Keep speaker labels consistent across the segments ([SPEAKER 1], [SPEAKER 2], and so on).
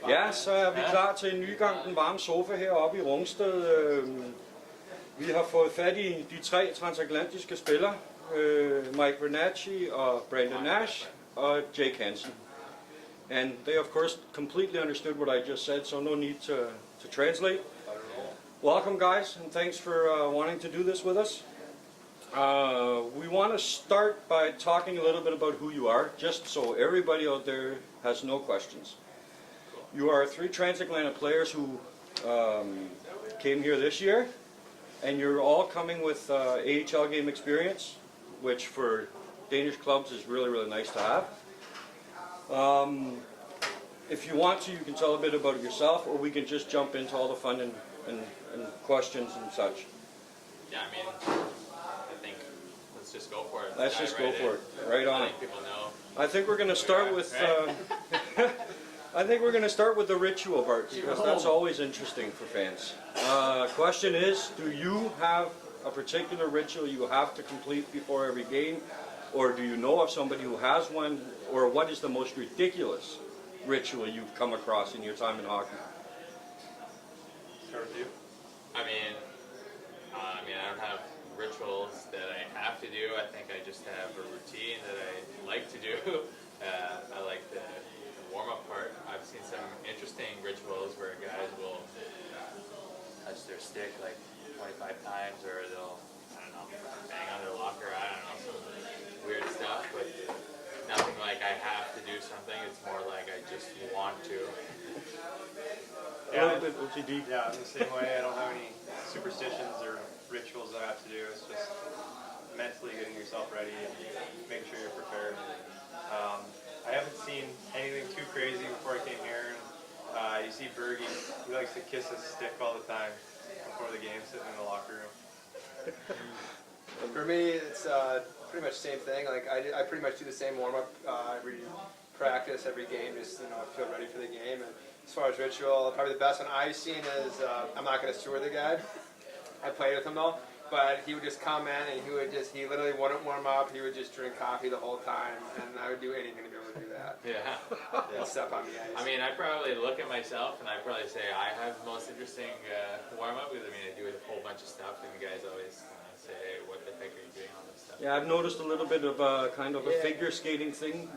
[SPEAKER 1] Ja, så er vi klar til en ny gang Den Varme Sofa heroppe i Rungsted. Vi har fået fat i de tre transatlantiske spillere, Mike Vernace og Brandon Nash og Jake Hansen. And they of course completely understood what I just said, so no need to translate. Welcome guys, and thanks for wanting to do this with us. We want to start by talking a little bit about who you are, just so everybody out there has no questions. You are three transatlantic players who came here this year, and you're all coming with AHL game experience, which for Danish clubs is really, really nice to have. If you want to, you can tell a bit about yourself, or we can just jump into all the fun and questions and such.
[SPEAKER 2] Yeah, I mean, I think let's just go for it.
[SPEAKER 1] Let's just go for it. Right on.
[SPEAKER 2] I think people know.
[SPEAKER 1] I think we're going to start with. I think we're going to start with the ritual part, because that's always interesting for fans. Question is, do you have a particular ritual you have to complete before every game, or do you know of somebody who has one, or what is the most ridiculous ritual you've come across in your time in hockey?
[SPEAKER 2] Start with you. I mean, I don't have rituals that I have to do. I think I just have a routine that I like to do. I like the warm-up part. I've seen some interesting rituals where guys will touch their stick like 25 times, or they'll, I don't know, bang on their locker. I don't know, some weird stuff, but nothing like I have to do something. It's more like I just want to.
[SPEAKER 1] Yeah, a little bit OCD.
[SPEAKER 3] Yeah, in the same way, I don't have any superstitions or rituals that I have to do. It's just mentally getting yourself ready and making sure you're prepared. I haven't seen anything too crazy before I came here. You see Bergie, he likes to kiss his stick all the time before the game, sitting in the locker room.
[SPEAKER 4] For me, it's pretty much the same thing. Like I pretty much do the same warm up every practice, every game, just feel ready for the game. And as far as ritual, probably the best one I've seen is I'm not going to steward the guy. I played with him though, but he would just come in and he literally wouldn't warm up. He would just drink coffee the whole time, and I would do anything to be able to do that.
[SPEAKER 2] Yeah.
[SPEAKER 4] He'll step on the ice.
[SPEAKER 2] I mean, I probably look at myself and I probably say I have the most interesting warm-up, because I do a whole bunch of stuff, and the guys always say, hey, what the heck are you doing all this stuff?
[SPEAKER 1] Yeah, I've noticed a little bit of kind of a figure skating thing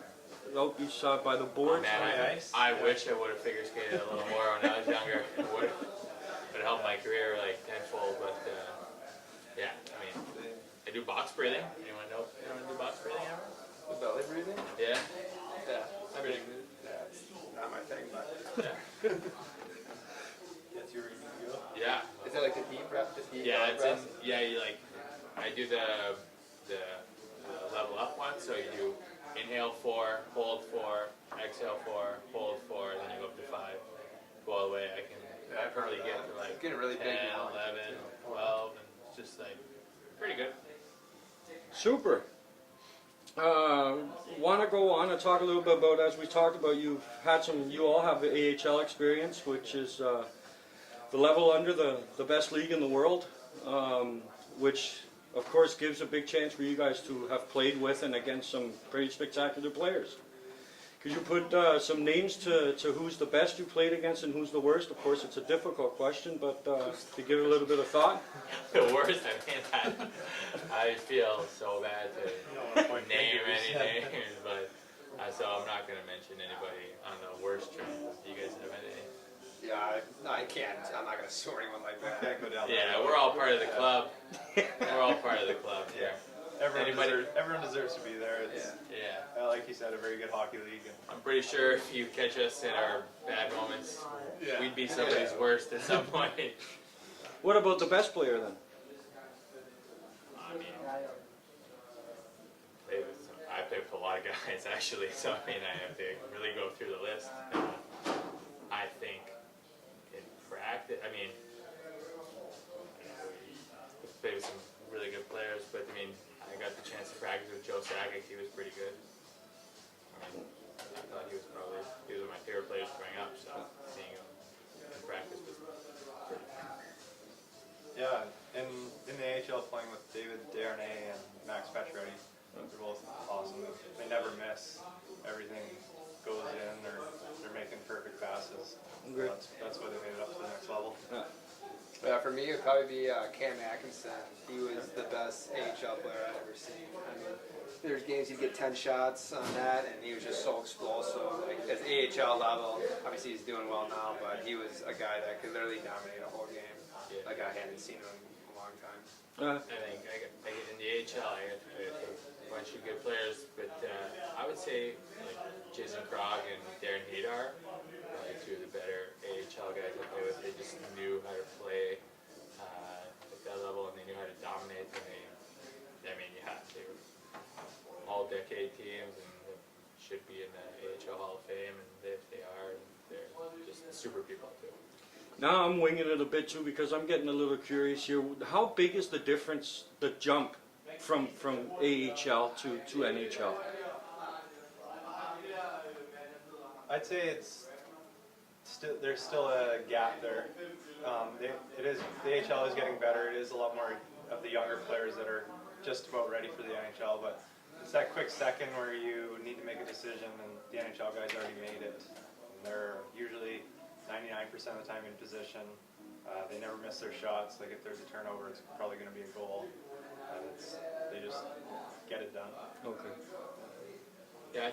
[SPEAKER 1] out by the board.
[SPEAKER 2] Oh, man, I wish I would have figure skated a little more when I was younger. It would have helped my career like tenfold, but yeah, I mean, I do box breathing. Anyone know do box breathing ever?
[SPEAKER 4] The belly breathing?
[SPEAKER 2] Yeah.
[SPEAKER 4] Yeah. I mean, that's not my thing, but
[SPEAKER 2] Yeah.
[SPEAKER 3] That's your review.
[SPEAKER 2] Yeah.
[SPEAKER 4] is that like the deep breath?
[SPEAKER 2] Yeah, it's in. Yeah, you like. I do the level up one. So you do inhale 4, hold 4, exhale 4, hold 4, and then you go up to 5. Go all the way. I currently get to like
[SPEAKER 4] getting really
[SPEAKER 2] 10,
[SPEAKER 4] big now.
[SPEAKER 2] 11, 12, and it's just like pretty good.
[SPEAKER 1] Super. Want to go on and talk a little bit about, as we talked about, you all have the AHL experience, which is the level under the best league in the world, which of course gives a big chance for you guys to have played with and against some pretty spectacular players. Could you put some names to who's the best you played against and who's the worst? Of course, it's a difficult question, but to give it a little bit of thought.
[SPEAKER 2] The worst, I feel so bad to name any names, but so I'm not going to mention anybody on the worst trend. Do you guys have any?
[SPEAKER 4] Yeah, I can't. I'm not going to swear anyone like that.
[SPEAKER 3] Can't go down
[SPEAKER 2] Yeah, we're all part of the club. We're all part of the club here.
[SPEAKER 3] Everyone deserves to be there. It's,
[SPEAKER 2] Yeah.
[SPEAKER 3] like you said, a very good hockey league. And
[SPEAKER 2] I'm pretty sure if you catch us in our bad moments, we'd be somebody's worst at some point.
[SPEAKER 1] What about the best player then?
[SPEAKER 2] I mean, I play with a lot of guys actually, so I have to really go through the list. I think in practice, we played with some really good players, but I got the chance to practice with Joe Sakic. He was pretty good. I thought he was one of my favorite players growing up, so seeing him in practice was pretty fun.
[SPEAKER 3] yeah, in the AHL, playing with David Derne and Max Pacioretty, they're both awesome. They never miss. Everything goes in. They're making making perfect passes.
[SPEAKER 1] Okay.
[SPEAKER 3] That's why they made it up to the next level.
[SPEAKER 4] Yeah, for me, it would probably be Cam Atkinson. He was the best AHL player I've ever seen. I mean, there's games he'd get 10 shots on that, and he was just so explosive. Like, at the AHL level, obviously he's doing well now, but he was a guy that could literally dominate a whole game.
[SPEAKER 2] Yeah.
[SPEAKER 4] Like, I hadn't seen him in a long time.
[SPEAKER 2] I think in the AHL, I got a bunch of good players, but I would say like Jason Krog and Darren Hadar, probably two of the better AHL guys I play with. They just knew how to play at that level, and they knew how to dominate. And they were all-decade teams, and they should be in the AHL Hall of Fame, and they are. And they're just super people too.
[SPEAKER 1] Now I'm winging it a bit too because I'm getting a little curious here. How big is the difference, the jump from AHL to NHL?
[SPEAKER 3] I'd say it's there's still a gap there. The AHL is getting better. It is a lot more of the younger players that are just about ready for the NHL, but it's that quick second where you need to make a decision, and the NHL guys already made it. And they're usually 99% of the time in position. They never miss their shots. Like if there's a turnover, it's probably going to be a goal. They just get it done.
[SPEAKER 1] Okay.
[SPEAKER 2] Yeah,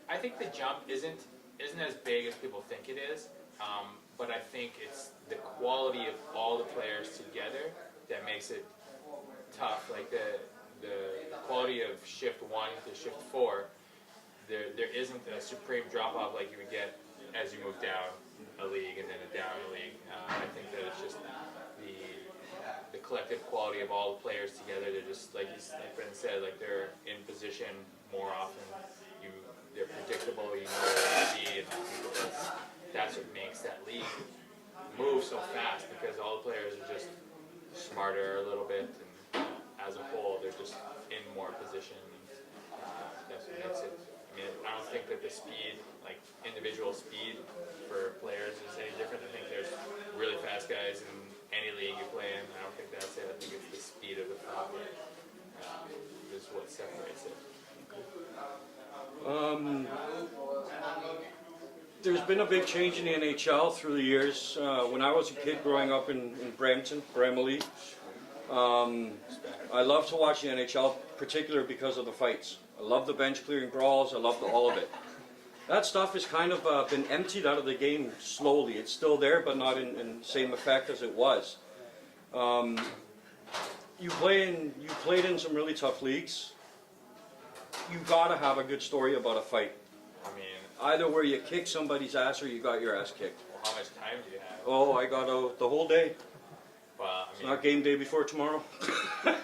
[SPEAKER 2] I think the jump isn't as big as people think it is, but I think it's the quality of all the players together that makes it tough. Like the quality of shift 1 to shift 4, there isn't a supreme drop off like you would get as you move down a league and then down a league. I think that it's just the collective quality of all the players together. They're just like Brendan said, like they're in position more often. They're predictable. You know what they see, and that's what makes that league move so fast because all the players are just smarter a little bit, and as a whole, they're just in more position. That's what makes it. I mean, I don't think that the speed, like individual speed for players, is any different. I think there's really fast guys in any league you play in. I don't think that's it. I think it's the speed of the thought that is what separates it.
[SPEAKER 1] There's been a big change in the NHL through the years. When I was a kid growing up in Brampton, Bramalea, I love to watch the NHL, particularly because of the fights. I love the bench clearing brawls. I love all of it. That stuff has kind of been emptied out of the game slowly. It's still there, but not in the same effect as it was. You played in some really tough leagues. You gotta have a good story about a fight.
[SPEAKER 2] I mean,
[SPEAKER 1] Either where you kick somebody's ass or you got your ass kicked.
[SPEAKER 2] well, how much time do you have?
[SPEAKER 1] Oh, I got the whole day.
[SPEAKER 2] Well,
[SPEAKER 1] It's not game day before tomorrow.
[SPEAKER 2] I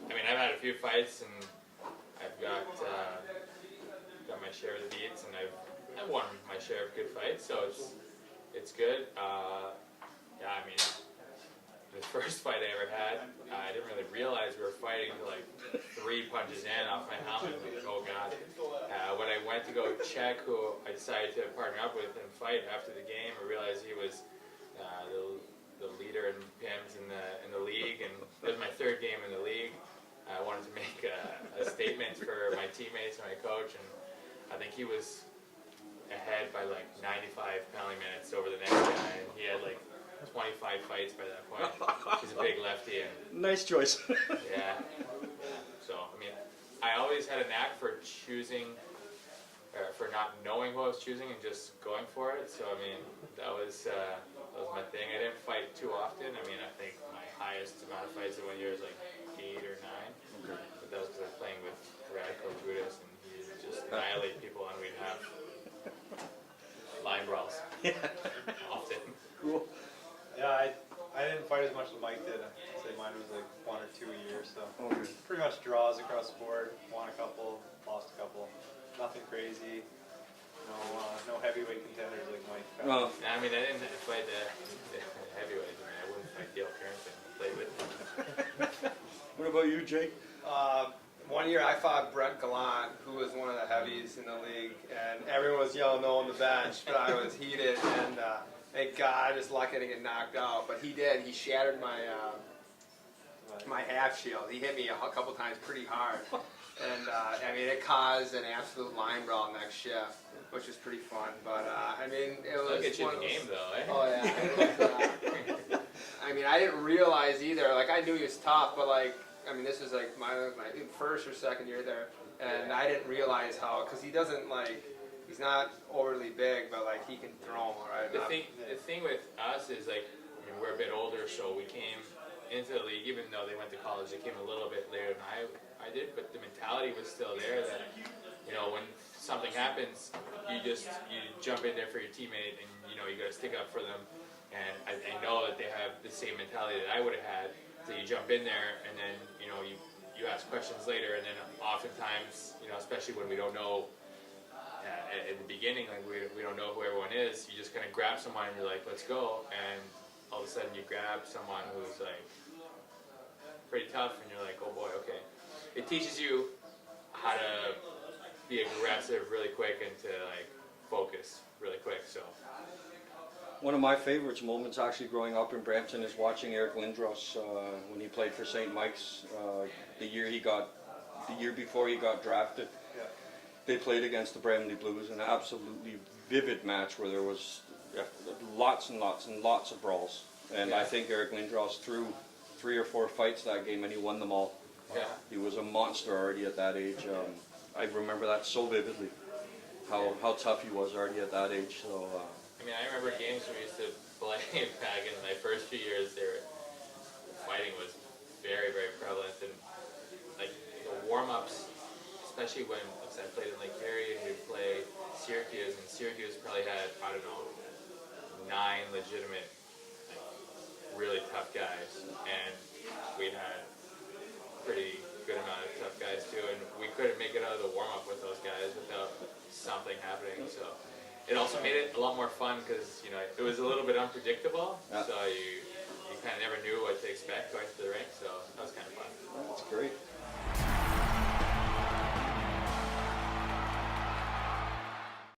[SPEAKER 2] mean, I've had a few fights, and I've got my share of the beats, and I've won my share of good fights, so it's good. Yeah, I mean, the first fight I ever had, I didn't really realize we were fighting until like 3 punches in off my helmet. Like, oh god. When I went to go check who I decided to partner up with and fight after the game, I realized he was the leader in PIMS in the league, and it was my 3rd game in the league. I wanted to make a statement for my teammates and my coach, and I think he was ahead by like 95 penalty minutes over the next guy, and he had like 25 fights by that point. He's a big lefty, and
[SPEAKER 1] Nice choice.
[SPEAKER 2] yeah. So I mean, I always had a knack for choosing, or for not knowing who I was choosing and just going for it. So I mean, that was my thing. I didn't fight too often. I mean, I think my highest amount of fights in 1 year is like 8 or 9. But that was because I was playing with Radical Judas, and he would just annihilate people, and we'd have line brawls often.
[SPEAKER 1] Cool.
[SPEAKER 3] Yeah, I didn't fight as much as Mike did. I'd say mine was like 1 or 2 a year, so
[SPEAKER 1] Okay.
[SPEAKER 3] pretty much draws across the board. Won a couple, lost a couple. Nothing crazy. No heavyweight contenders like Mike.
[SPEAKER 1] Well,
[SPEAKER 2] I mean, I didn't fight the heavyweights. I mean, I wouldn't fight Dale Currington to play with.
[SPEAKER 1] what about you, Jake?
[SPEAKER 4] 1 year I fought Brett Gallant, who was one of the heavies in the league, and everyone was yelling no on the bench, but I was heated, and thank God I just lucky to get knocked out. But he did. He shattered my half shield. He hit me a couple times pretty hard, And I mean, it caused an absolute line brawl next shift, which was pretty fun. But I mean, it was
[SPEAKER 2] Look at you
[SPEAKER 4] one
[SPEAKER 2] in
[SPEAKER 4] of
[SPEAKER 2] the
[SPEAKER 4] those-
[SPEAKER 2] game though, eh?
[SPEAKER 4] Oh yeah. It was, I mean, I didn't realize either. Like, I knew he was tough, but like, I mean, this was like my first or second year there, and I didn't realize how, because he doesn't like, he's not overly big, but like he can throw them, right?
[SPEAKER 2] The thing with us is like, I mean, we're a bit older, so we came into the league, even though they went to college, they came a little bit later than I did, but the mentality was still there that, you know, when something happens, you jump in there for your teammate, and you know, you got to stick up for them. And I know that they have the same mentality that I would have had. So you jump in there, and then you know you ask questions later, and then oftentimes, you know, especially when we don't know at the beginning, like we don't know who everyone is, you just kind of grab someone and you're like, let's go, and all of a sudden you grab someone who's like pretty tough, and you're like, oh boy, okay. It teaches you how to be aggressive really quick and to like focus really quick. So.
[SPEAKER 1] One of my favorites moments actually growing up in Brampton is watching Eric Lindros when he played for St. Mike's the year before he got drafted.
[SPEAKER 4] Yeah.
[SPEAKER 1] They played against the Bramley Blues, an absolutely vivid match where there was lots and lots and lots of brawls. And I think Eric Lindros threw 3 or 4 fights that game, and he won them all.
[SPEAKER 2] Yeah.
[SPEAKER 1] He was a monster already at that age. I remember that so vividly, how tough he was already at that age. So.
[SPEAKER 2] I mean, I remember games we used to play back in my first few years. Fighting was very, very prevalent, and like the warm-ups, especially when I played in Lake Erie and we'd play Syracuse, and Syracuse probably had, I don't know, 9 legitimate, like, really tough guys, and we had a pretty good amount of tough guys too, and we couldn't make it out of the warm-up with those guys without something happening. So. It also made it a lot more fun because, you know, it was a little bit unpredictable, so you kind of never knew what to expect going to the rink. So